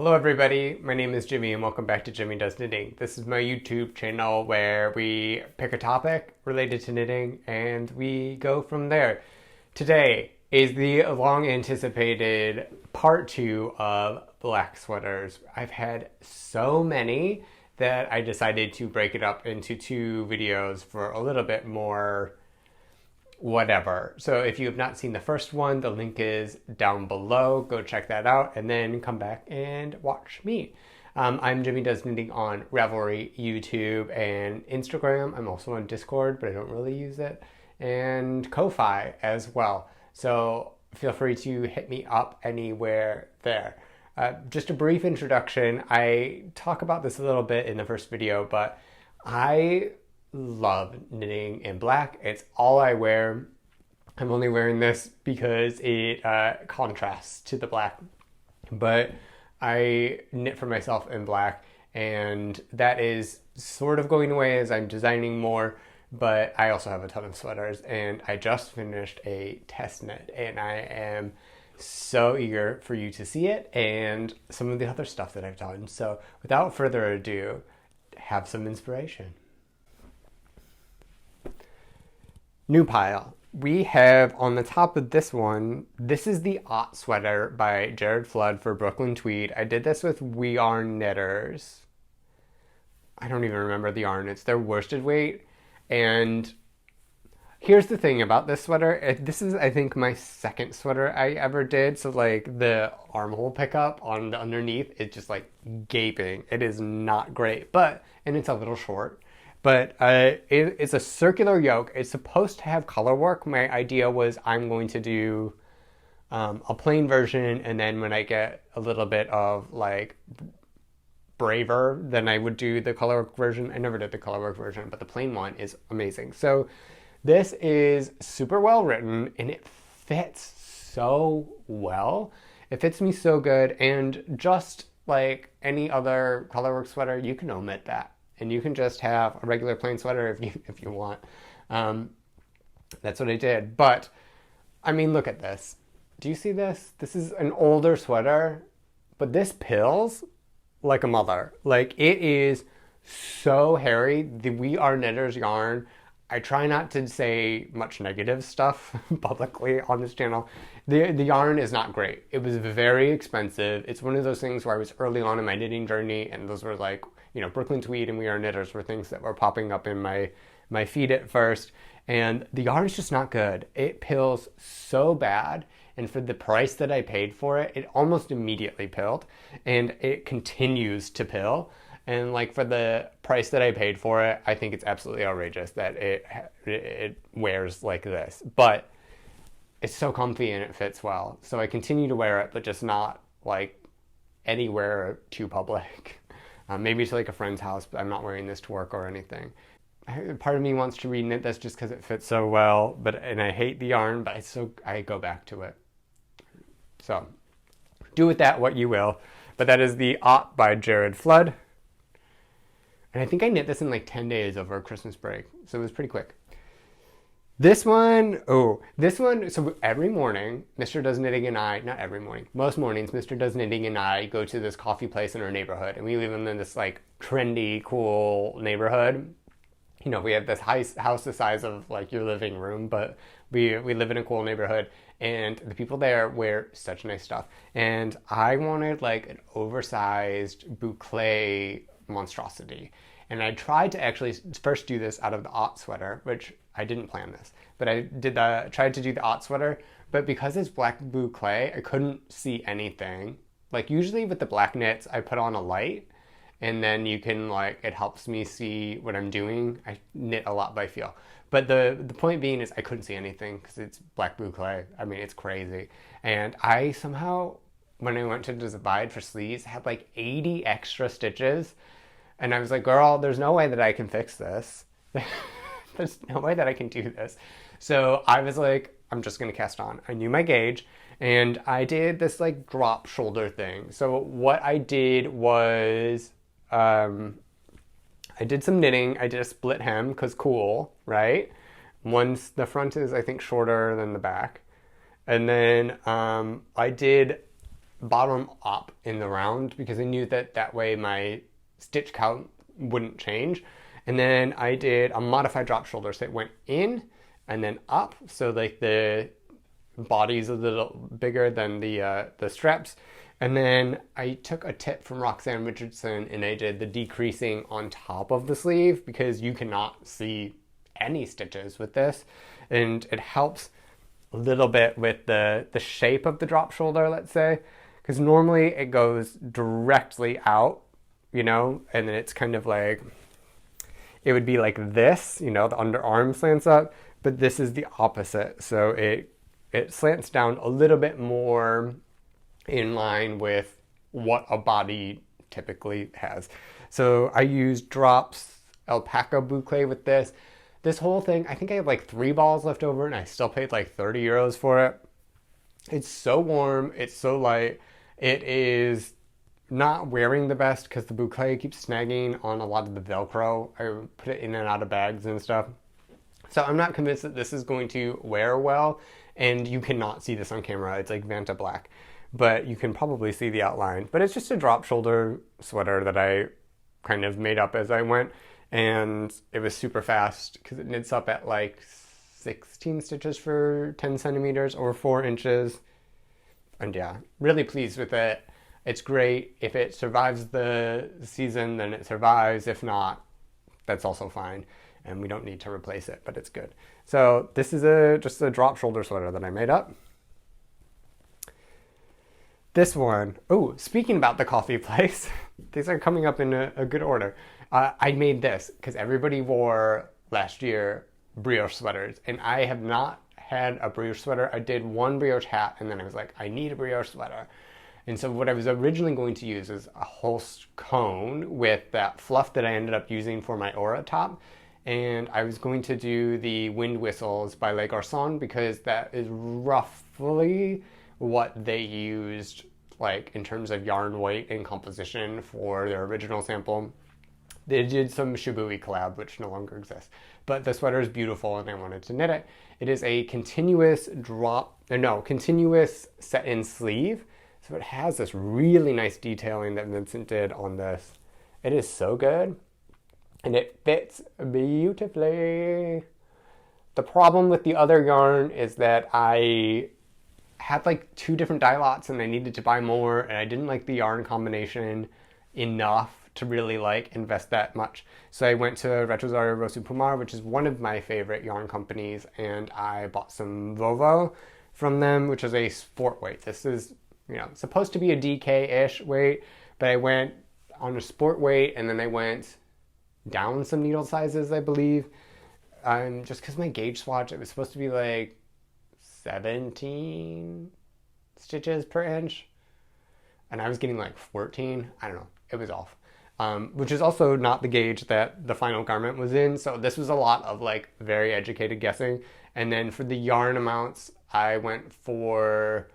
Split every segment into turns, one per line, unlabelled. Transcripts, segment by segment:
Hello everybody, my name is Jimmy and welcome back to Jimmy Does Knitting. This is my YouTube channel where we pick a topic related to knitting and we go from there. Today is the long anticipated part 2 of black sweaters. I've had so many that I decided to break it up into 2 videos for a little bit more whatever. So if you have not seen the first one, the link is down below. Go check that out and then come back and watch me. I'm Jimmy Does Knitting on Ravelry, YouTube, and Instagram. I'm also on Discord, but I don't really use it. And Ko-Fi as well. So feel free to hit me up anywhere there. Just a brief introduction. I talk about this a little bit in the first video, but I love knitting in black. It's all I wear. I'm only wearing this because it contrasts to the black, but I knit for myself in black, and that is sort of going away as I'm designing more, but I also have a ton of sweaters, and I just finished a test knit, and I am so eager for you to see it and some of the other stuff that I've done. So without further ado, have some inspiration. New pile. We have on the top of this one, this is the Otte sweater by Jared Flood for Brooklyn Tweed. I did this with We Are Knitters. I don't even remember the yarn. It's their worsted weight. And here's the thing about this sweater. This is, I think, my second sweater I ever did. So like the armhole pickup on the underneath, it's just like gaping. It is not great, and it's a little short. But it's a circular yoke. It's supposed to have color work. My idea was I'm going to do a plain version, and then when I get a little bit of like braver, then I would do the color work version. I never did the color work version, but the plain one is amazing. So this is super well written, and it fits so well. It fits me so good, and just like any other color work sweater, you can omit that. And you can just have a regular plain sweater if you want. That's what I did. But, I mean, look at this. Do you see this? This is an older sweater, but this pills like a mother. Like, it is so hairy. The We Are Knitters yarn. I try not to say much negative stuff publicly on this channel. The yarn is not great. It was very expensive. It's one of those things where I was early on in my knitting journey, and those were like, you know, Brooklyn Tweed and We Are Knitters were things that were popping up in my feed at first. And the yarn is just not good. It pills so bad. And for the price that I paid for it, it almost immediately pilled. And it continues to pill. And like for the price that I paid for it, I think it's absolutely outrageous that it wears like this. But it's so comfy and it fits well. So I continue to wear it, but just not like anywhere too public. Maybe to like a friend's house, but I'm not wearing this to work or anything. Part of me wants to reknit this just because it fits so well, and I hate the yarn, but I go back to it. So do with that what you will. But that is the Otte by Jared Flood. And I think I knit this in like 10 days over Christmas break, so it was pretty quick. This one, so every morning, Mr. Does Knitting and I, not every morning, most mornings, Mr. Does Knitting and I go to this coffee place in our neighborhood, and we live in this like trendy, cool neighborhood. You know, we have this house the size of like your living room, but we live in a cool neighborhood, and the people there wear such nice stuff. And I wanted like an oversized boucle monstrosity. And I tried to actually first do this out of the Otte sweater, which I didn't plan this, but I tried to do the Otte sweater, but because it's black boucle, I couldn't see anything. Like usually with the black knits, I put on a light, and then you can like, it helps me see what I'm doing. I knit a lot by feel. But the point being is I couldn't see anything because it's black boucle. I mean, it's crazy. And I somehow, when I went to divide for sleeves, had like 80 extra stitches. And I was like, girl, there's no way that I can fix this. There's no way that I can do this. So I was like, I'm just gonna cast on. I knew my gauge, and I did this like drop shoulder thing. So what I did was, I did some knitting. I did a split hem, because cool, right? Once the front is, I think, shorter than the back. And then I did bottom up in the round because I knew that that way my stitch count wouldn't change. And then I did a modified drop shoulder, so it went in and then up, so like the body's a little bigger than the straps. And then I took a tip from Roxanne Richardson and I did the decreasing on top of the sleeve because you cannot see any stitches with this, and it helps a little bit with the shape of the drop shoulder, let's say, because normally it goes directly out, you know, and then it's kind of like, it would be like this, you know, the underarm slants up, but this is the opposite. So it slants down a little bit more in line with what a body typically has. So I used drops Alpaca boucle with this. This whole thing, I think I have like 3 balls left over and I still paid like 30 euros for it. It's so warm, it's so light. It is not wearing the best because the boucle keeps snagging on a lot of the Velcro. I put it in and out of bags and stuff. So I'm not convinced that this is going to wear well, and you cannot see this on camera. It's like Vanta black, but you can probably see the outline. But it's just a drop shoulder sweater that I kind of made up as I went, and it was super fast because it knits up at like 16 stitches for 10 centimeters or 4 inches. And yeah, really pleased with it. It's great. If it survives the season, then it survives. If not, that's also fine. And we don't need to replace it, but it's good. So this is just a drop shoulder sweater that I made up. This one, oh, speaking about the coffee place, these are coming up in a good order. I made this because everybody wore last year brioche sweaters, and I have not had a brioche sweater. I did one brioche hat, and then I was like, I need a brioche sweater. And so what I was originally going to use is a Holst cone with that fluff that I ended up using for my Aura top. And I was going to do the wind whistles by Les Garcons because that is roughly what they used, like in terms of yarn weight and composition for their original sample. They did some Shibui collab, which no longer exists. But the sweater is beautiful and I wanted to knit it. It is a continuous continuous set-in sleeve. So it has this really nice detailing that Vincent did on this. It is so good. And it fits beautifully. The problem with the other yarn is that I had like 2 different dye lots and I needed to buy more, and I didn't like the yarn combination enough to really like invest that much. So I went to Retrosaria Rosa Pumar, which is one of my favorite yarn companies, and I bought some Vovo from them, which is a sport weight. This is, you know, supposed to be a DK-ish weight, but I went on a sport weight and then I went down some needle sizes, I believe. Just because my gauge swatch, it was supposed to be like 17 stitches per inch, and I was getting like 14. I don't know, it was off. Which is also not the gauge that the final garment was in, so this was a lot of like very educated guessing. And then for the yarn amounts, I went for,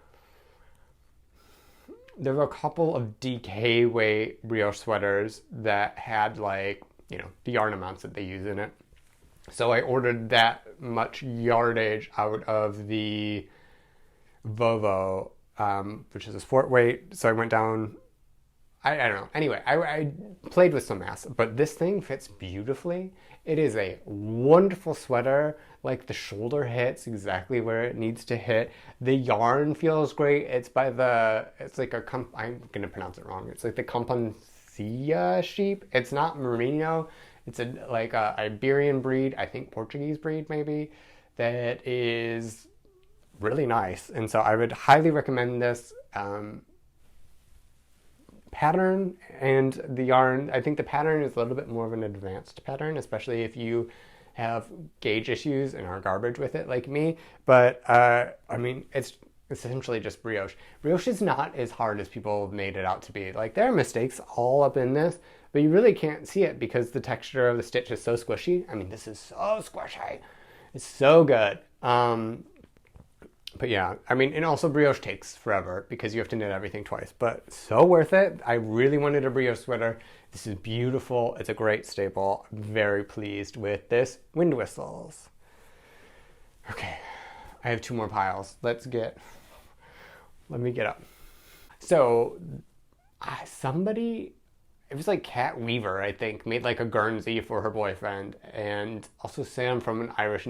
there were a couple of DK weight brioche sweaters that had like, you know, the yarn amounts that they use in it. So I ordered that much yardage out of the Vovo, which is a sport weight. So I went down, I don't know. Anyway, I played with some mass, but this thing fits beautifully. It is a wonderful sweater. Like the shoulder hits exactly where it needs to hit. The yarn feels great. It's by it's like I'm going to pronounce it wrong. It's like the Compansia sheep. It's not merino. It's like a Iberian breed, I think Portuguese breed maybe, that is really nice. And so I would highly recommend this. Pattern and the yarn, I think the pattern is a little bit more of an advanced pattern, especially if you have gauge issues and are garbage with it like me. But I mean, it's essentially just brioche. Brioche is not as hard as people have made it out to be. Like, there are mistakes all up in this, but you really can't see it because the texture of the stitch is so squishy. I mean, this is so squishy. It's so good. But yeah, I mean, and also brioche takes forever because you have to knit everything twice, but so worth it. I really wanted a brioche sweater. This is beautiful. It's a great staple. I'm very pleased with this. Wind whistles. Okay, I have 2 more piles. Let me get up. So somebody, it was like Kat Weaver, I think, made like a Guernsey for her boyfriend, and also Sam from an Irish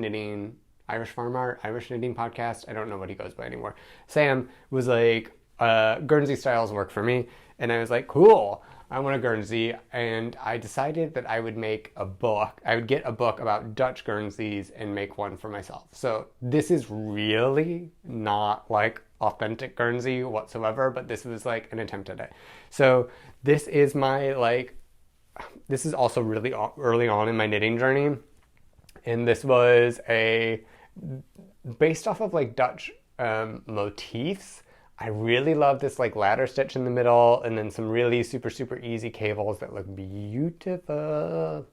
farmer, Irish knitting podcast. I don't know what he goes by anymore. Sam was like, Guernsey styles work for me, and I was like, cool, I want a Guernsey, and I decided that I would make a book. I would get a book about Dutch Guernseys and make one for myself. So this is really not like authentic Guernsey whatsoever, but this was like an attempt at it. So this is my this is also really early on in my knitting journey, and this was based off of like Dutch motifs. I really love this like ladder stitch in the middle, and then some really super, super easy cables that look beautiful.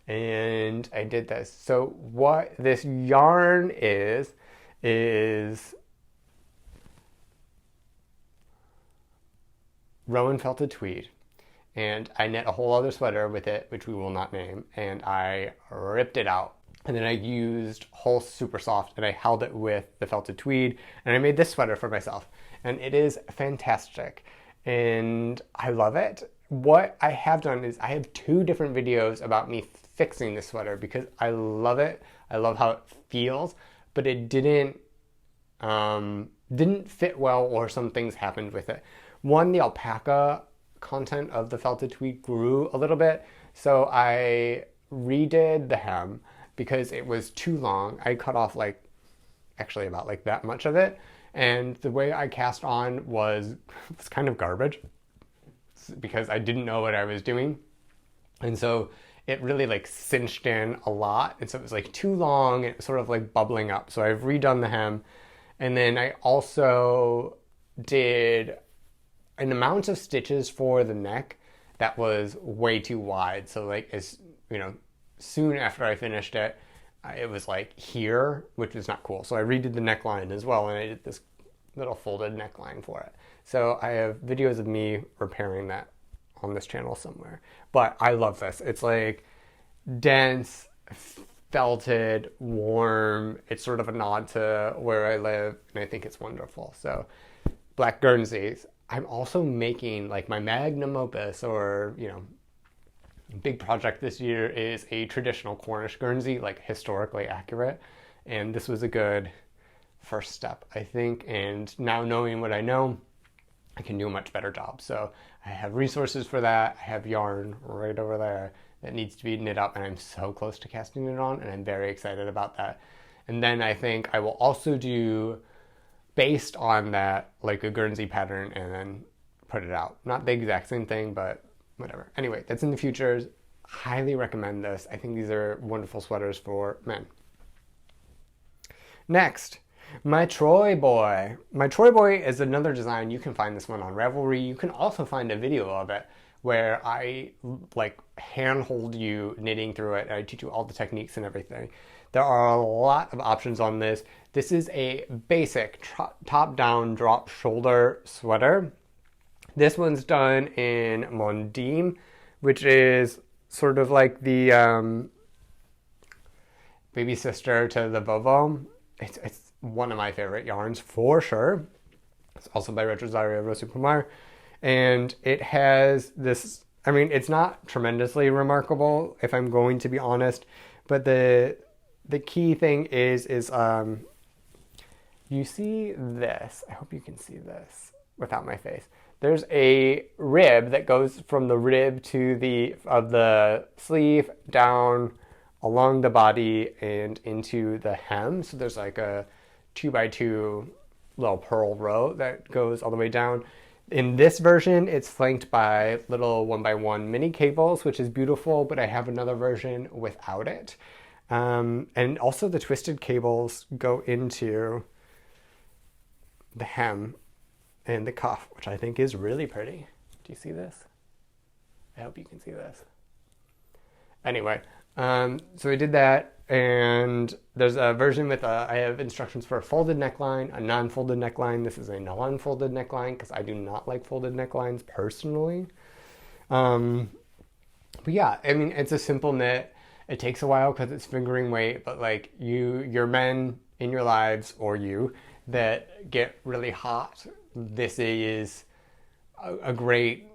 And I did this. So what this yarn is Rowan felted tweed. And I knit a whole other sweater with it, which we will not name, and I ripped it out. And then I used Holst Supersoft, and I held it with the felted tweed, and I made this sweater for myself. And it is fantastic, and I love it. What I have done is I have 2 different videos about me fixing this sweater because I love it. I love how it feels, but it didn't fit well, or some things happened with it. One, the alpaca content of the felted tweed grew a little bit, so I redid the hem because it was too long. I cut off actually about like that much of it, and the way I cast on was kind of garbage because I didn't know what I was doing, and so it really like cinched in a lot, and so it was like too long, and it was sort of like bubbling up. So I've redone the hem, and then I also did an amount of stitches for the neck that was way too wide. So like, as you know, soon after I finished it, it was like here, which is not cool. So I redid the neckline as well, and I did this little folded neckline for it. So I have videos of me repairing that on this channel somewhere. But I love this. It's like dense, felted, warm. It's sort of a nod to where I live, and I think it's wonderful. So Black Guernseys. I'm also making like my magnum opus, or big project this year is a traditional Cornish Guernsey, like historically accurate. And this was a good first step, I think. And now knowing what I know, I can do a much better job. So I have resources for that. I have yarn right over there that needs to be knit up, and I'm so close to casting it on, and I'm very excited about that. And then I think I will also do, based on that, like a Guernsey pattern, and then put it out. Not the exact same thing, but whatever. Anyway, that's in the future. Highly recommend this. I think these are wonderful sweaters for men. Next, my Troy Boy. My Troy Boy is another design. You can find this one on Ravelry. You can also find a video of it where I like handhold you knitting through it. I teach you all the techniques and everything. There are a lot of options on this. This is a basic top-down drop shoulder sweater. This one's done in Mondim, which is sort of like the baby sister to the Vovo. It's one of my favorite yarns for sure. It's also by Retrosaria, Rosa, Pumar. And it has this, I mean, it's not tremendously remarkable, if I'm going to be honest, but the key thing is you see this. I hope you can see this without my face. There's a rib that goes from the rib to the sleeve down along the body and into the hem. So there's like a 2x2 little purl row that goes all the way down. In this version, it's flanked by little 1x1 mini cables, which is beautiful, but I have another version without it. And also the twisted cables go into the hem and the cuff, which I think is really pretty. Do you see this? I hope you can see this. Anyway, so I did that, and there's a version with I have instructions for a folded neckline, a non-folded neckline. This is a non-folded neckline because I do not like folded necklines personally. But yeah, I mean, it's a simple knit. It takes a while because it's fingering weight, but like your men in your lives, or you, that get really hot, this is a great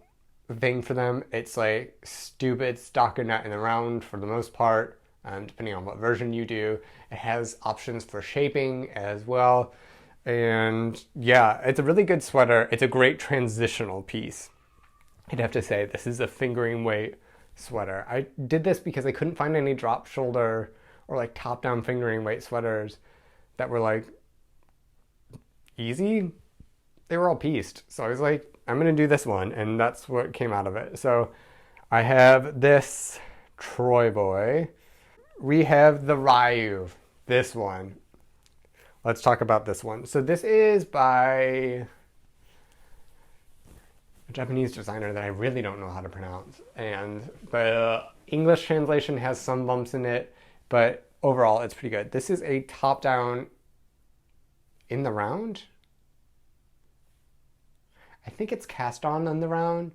thing for them. It's like stupid stockinette in the round for the most part, depending on what version you do. It has options for shaping as well. And yeah, it's a really good sweater. It's a great transitional piece. I'd have to say this is a fingering weight sweater. I did this because I couldn't find any drop shoulder or like top down fingering weight sweaters that were like easy. They were all pieced. So I was like, I'm gonna do this one, and that's what came out of it. So I have this Troy boy. We have the Ryu, this one. Let's talk about this one. So this is by a Japanese designer that I really don't know how to pronounce. And the English translation has some bumps in it, but overall it's pretty good. This is a top down in the round. I think it's cast on the round,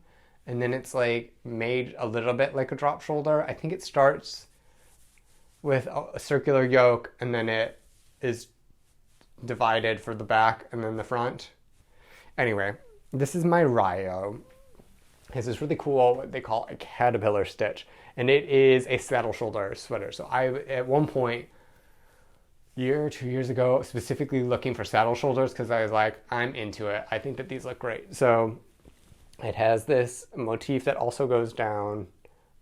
and then it's like made a little bit like a drop shoulder. I think it starts with a circular yoke, and then it is divided for the back and then the front. Anyway, this is my Ryo. It's this really cool, what they call a caterpillar stitch, and it is a saddle shoulder sweater. So I, at one point, year or 2 years ago, specifically looking for saddle shoulders because I was like, I'm into it. I think that these look great. So it has this motif that also goes down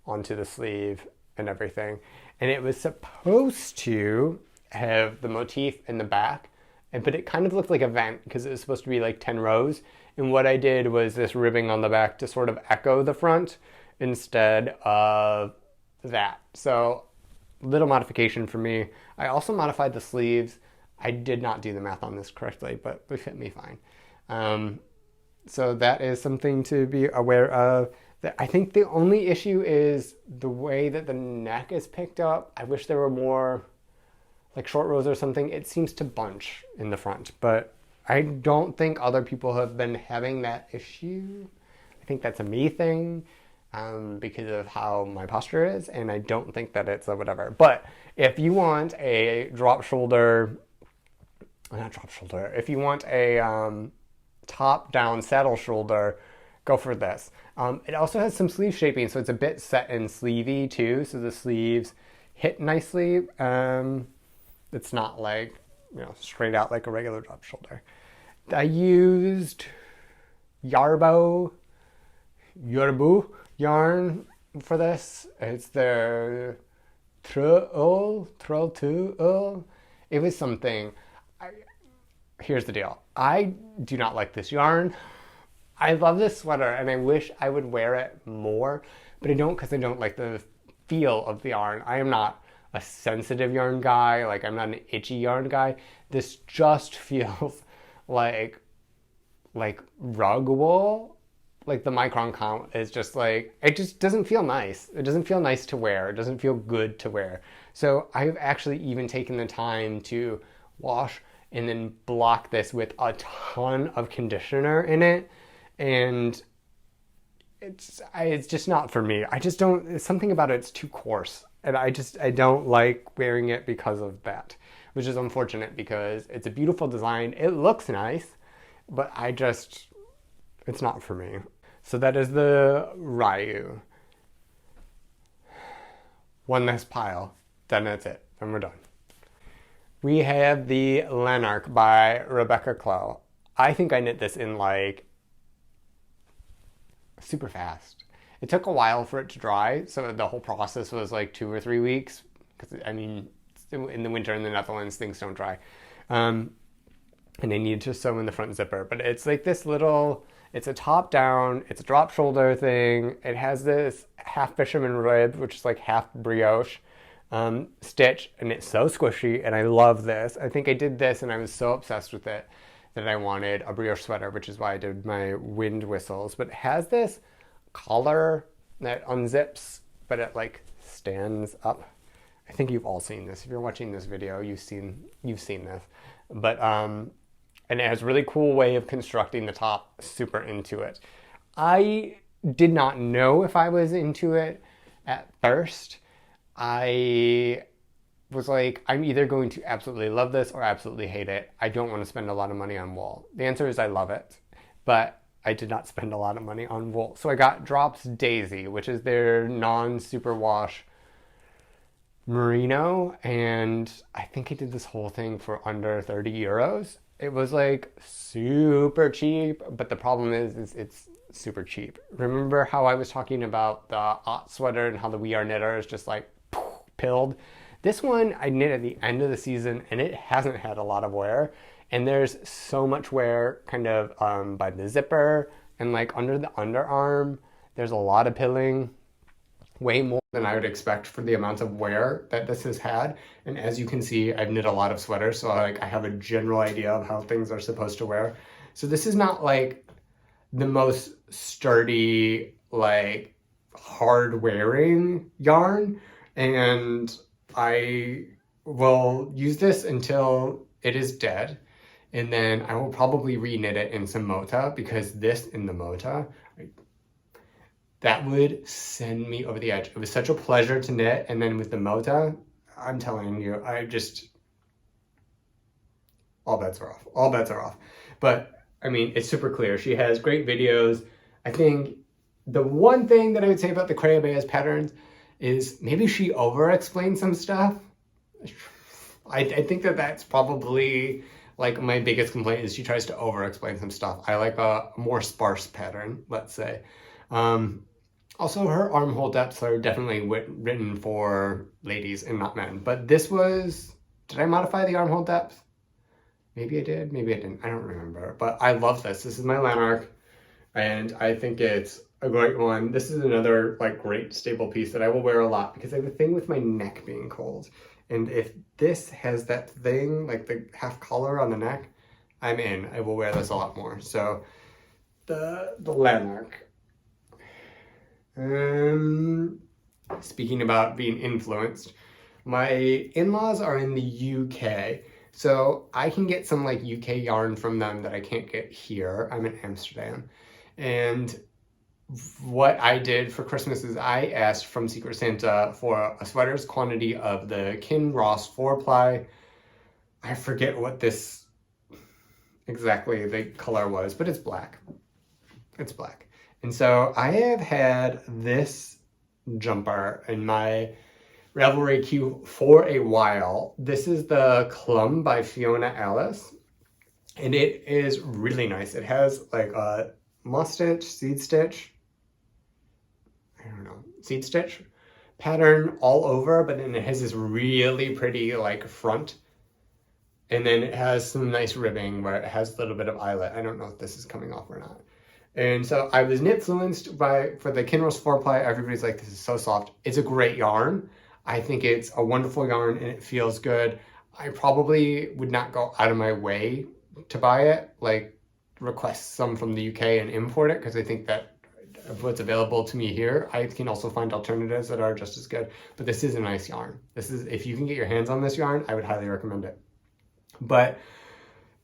onto the sleeve and everything. And it was supposed to have the motif in the back, but it kind of looked like a vent because it was supposed to be like 10 rows. And what I did was this ribbing on the back to sort of echo the front instead of that. So little modification for me. I also modified the sleeves. I did not do the math on this correctly, but they fit me fine. So that is something to be aware of. I think the only issue is the way that the neck is picked up. I wish there were more like short rows or something. It seems to bunch in the front, but I don't think other people have been having that issue. I think that's a me thing because of how my posture is, and I don't think that it's a whatever. But if you want a drop shoulder, not drop shoulder, if you want a top down saddle shoulder, go for this. It also has some sleeve shaping, so it's a bit set and sleevey too, so the sleeves hit nicely. It's not like, straight out like a regular drop shoulder. I used Jarbo yarn for this. It's their Trull. It was something. Here's the deal. I do not like this yarn. I love this sweater and I wish I would wear it more, but I don't because I don't like the feel of the yarn. I am not a sensitive yarn guy. Like, I'm not an itchy yarn guy. This just feels like rug wool. Like, the micron count is just like, it just doesn't feel nice. It doesn't feel nice to wear. It doesn't feel good to wear. So I've actually even taken the time to wash and then block this with a ton of conditioner in it. And it's just not for me. I just don't, something about it's too coarse. And I don't like wearing it because of that, which is unfortunate because it's a beautiful design. It looks nice, but it's not for me. So that is the Ryu. One last pile, then that's it, then we're done. We have the Lanark by Clow. I think I knit this in like super fast. It took a while for it to dry, so the whole process was like 2 or 3 weeks, because I mean, in the winter in the Netherlands, things don't dry. And I needed to sew in the front zipper, but it's like this little, it's a top down, it's a drop shoulder thing. It has this half fisherman rib, which is like half brioche stitch, and it's so squishy, and I love this. I think I did this and I was so obsessed with it that I wanted a brioche sweater, which is why I did my wind whistles. But it has this collar that unzips, but it like stands up. I think you've all seen this. If you're watching this video, you've seen this. But and it has a really cool way of constructing the top. Super into it. I did not know if I was into it at first. I was like, I'm either going to absolutely love this or absolutely hate it. I don't want to spend a lot of money on wool. The answer is I love it. But I did not spend a lot of money on wool. So I got Drops Daisy, which is their non-superwash merino, and I think I did this whole thing for under 30 euros. It was like super cheap, but the problem is it's super cheap. Remember how I was talking about the Otte sweater and how the We Are Knitter is just like pilled? This one I knit at the end of the season, and it hasn't had a lot of wear. And there's so much wear kind of by the zipper and like under the underarm. There's a lot of pilling, way more than I would expect for the amount of wear that this has had. And as you can see, I've knit a lot of sweaters, so I have a general idea of how things are supposed to wear. So this is not like the most sturdy, like hard wearing yarn, and I will use this until it is dead, and then I will probably reknit it in some mota, because this in the mota, that would send me over the edge. It was such a pleasure to knit, and then with the mota, I'm telling you, all bets are off. All bets are off. But I mean, it's super clear. She has great videos. I think the one thing that I would say about the Crayobea's patterns is maybe she over-explains some stuff. I think that's probably like my biggest complaint, is she tries to over-explain some stuff. I like a more sparse pattern, let's say. Also, her armhole depths are definitely written for ladies and not men. But this was, did I modify the armhole depth? Maybe I did, maybe I didn't, I don't remember. But I love this. This is my Lanark, and I think it's a great one. This is another like great staple piece that I will wear a lot, because I have a thing with my neck being cold. And if this has that thing, like the half collar on the neck, I'm in. I will wear this a lot more. So the Lanark. Speaking about being influenced, my in-laws are in the UK. So I can get some like UK yarn from them that I can't get here. I'm in Amsterdam. And what I did for Christmas is I asked from Secret Santa for a sweater's quantity of the Kinross 4-ply. I forget what this exactly the color was, but it's black. It's black. And so I have had this jumper in my Ravelry queue for a while. This is the Culm by Fiona Alice, and it is really nice. It has like a moss stitch, seed stitch, seed stitch pattern all over, but then it has this really pretty like front, and then it has some nice ribbing where it has a little bit of eyelet. I don't know if this is coming off or not. And so I was influenced for the Kinross 4-ply. Everybody's like, this is so soft. It's a great yarn. I think it's a wonderful yarn, and it feels good. I probably would not go out of my way to buy it, like request some from the UK and import it, because I think that what's available to me here, I can also find alternatives that are just as good. But this is a nice yarn. This is, if you can get your hands on this yarn, I would highly recommend it. But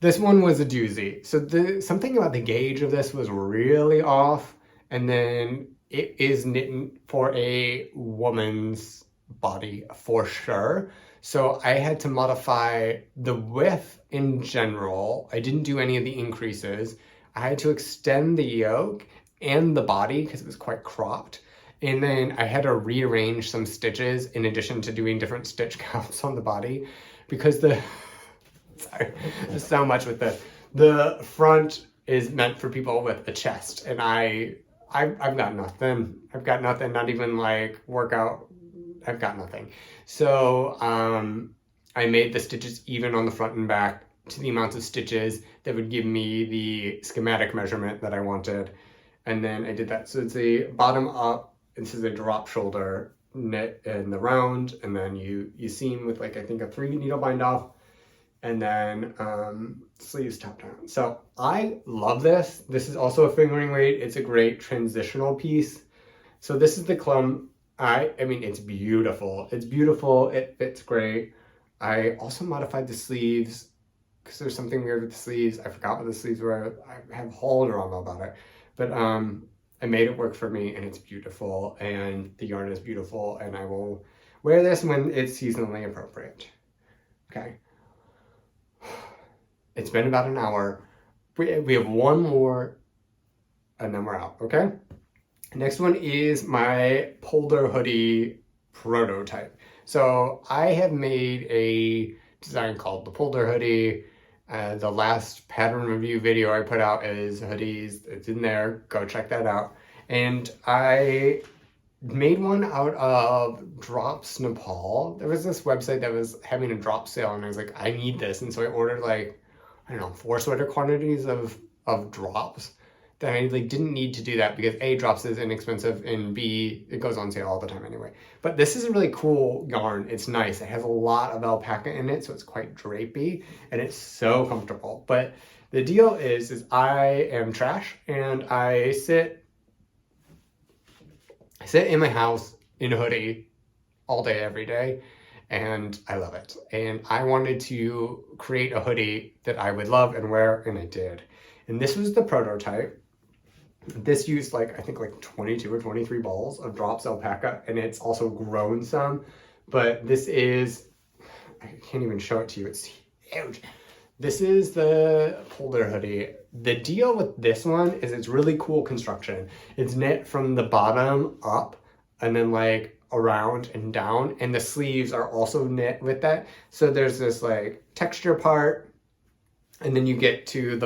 this one was a doozy. So something about the gauge of this was really off, and then it is knit for a woman's body for sure. So I had to modify the width in general. I didn't do any of the increases. I had to extend the yoke and the body because it was quite cropped. And then I had to rearrange some stitches in addition to doing different stitch counts on the body, because sorry, there's so much with this. The front is meant for people with a chest, and I've got nothing. I've got nothing, not even like workout. I've got nothing. So I made the stitches even on the front and back to the amount of stitches that would give me the schematic measurement that I wanted. And then I did that. So it's a bottom up, this is a drop shoulder knit in the round, and then you seam with like, I think a 3 needle bind off, and then sleeves top down. So I love this. This is also a fingering weight. It's a great transitional piece. So this is the Culm. I mean, it's beautiful. It's beautiful. It fits great. I also modified the sleeves because there's something weird with the sleeves. I forgot what the sleeves were. I have a whole drama about it. But I made it work for me, and it's beautiful, and the yarn is beautiful, and I will wear this when it's seasonally appropriate. Okay. It's been about an hour. We have one more and then we're out, okay? Next one is my Polder Hoodie prototype. So I have made a design called the Polder Hoodie. The last pattern review video I put out is hoodies. It's in there. Go check that out. And I made one out of Drops Nepal. There was this website that was having a drop sale, and I was like, I need this. And so I ordered like, I don't know, 4 sweater quantities of drops. That I like didn't need to do that because A, drops is inexpensive, and B, it goes on sale all the time anyway. But this is a really cool yarn. It's nice. It has a lot of alpaca in it, so it's quite drapey, and it's so comfortable. But the deal is I am trash, and I sit in my house in a hoodie all day, every day, and I love it. And I wanted to create a hoodie that I would love and wear, and I did. And this was the prototype. This used like, I think like 22 or 23 balls of drops alpaca, and it's also grown some, but this is, I can't even show it to you, it's huge. This is the Polder Hoodie. The deal with this one is it's really cool construction. It's knit from the bottom up and then like around and down, and the sleeves are also knit with that. So there's this like texture part, and then you get to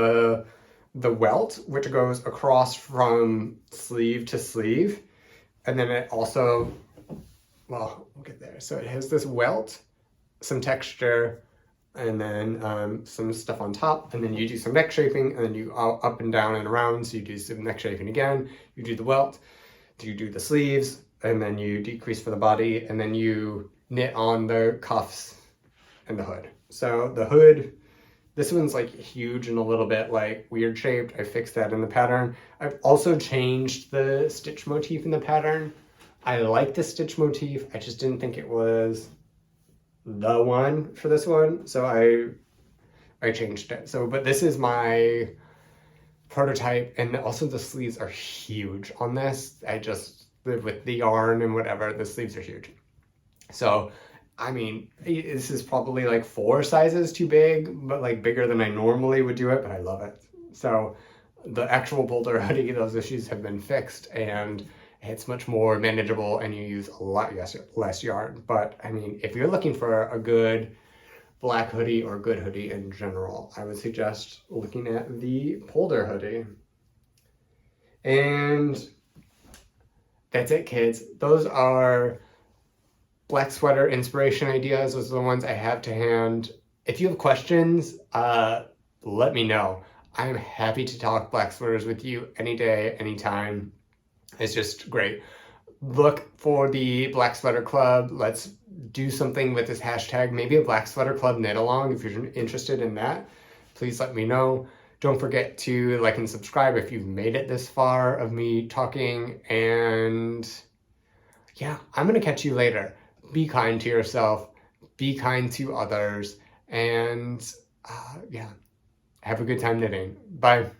the welt, which goes across from sleeve to sleeve. And then it also, well, we'll get there. So it has this welt, some texture, and then some stuff on top. And then you do some neck shaping, and then you go up and down and around. So you do some neck shaping again. You do the welt, you do the sleeves, and then you decrease for the body, and then you knit on the cuffs and the hood. So the hood, this one's like huge and a little bit like weird shaped. I fixed that in the pattern. I've also changed the stitch motif in the pattern. I like the stitch motif. I just didn't think it was the one for this one. So I changed it. So, but this is my prototype, and also the sleeves are huge on this. I just, with the yarn and whatever, the sleeves are huge. So I mean, this is probably like 4 sizes too big, but like bigger than I normally would do it, but I love it. So the actual Polder Hoodie, those issues have been fixed, and it's much more manageable, and you use a lot less yarn. But I mean, if you're looking for a good black hoodie or good hoodie in general, I would suggest looking at the Polder Hoodie. And that's it, kids. Those are black sweater inspiration ideas. Those are the ones I have to hand. If you have questions, let me know. I'm happy to talk black sweaters with you any day, anytime. It's just great. Look for the Black Sweater Club. Let's do something with this hashtag. Maybe a Black Sweater Club knit along. If you're interested in that, please let me know. Don't forget to like and subscribe if you've made it this far of me talking. And yeah, I'm going to catch you later. Be kind to yourself, be kind to others, and yeah, have a good time knitting. Bye.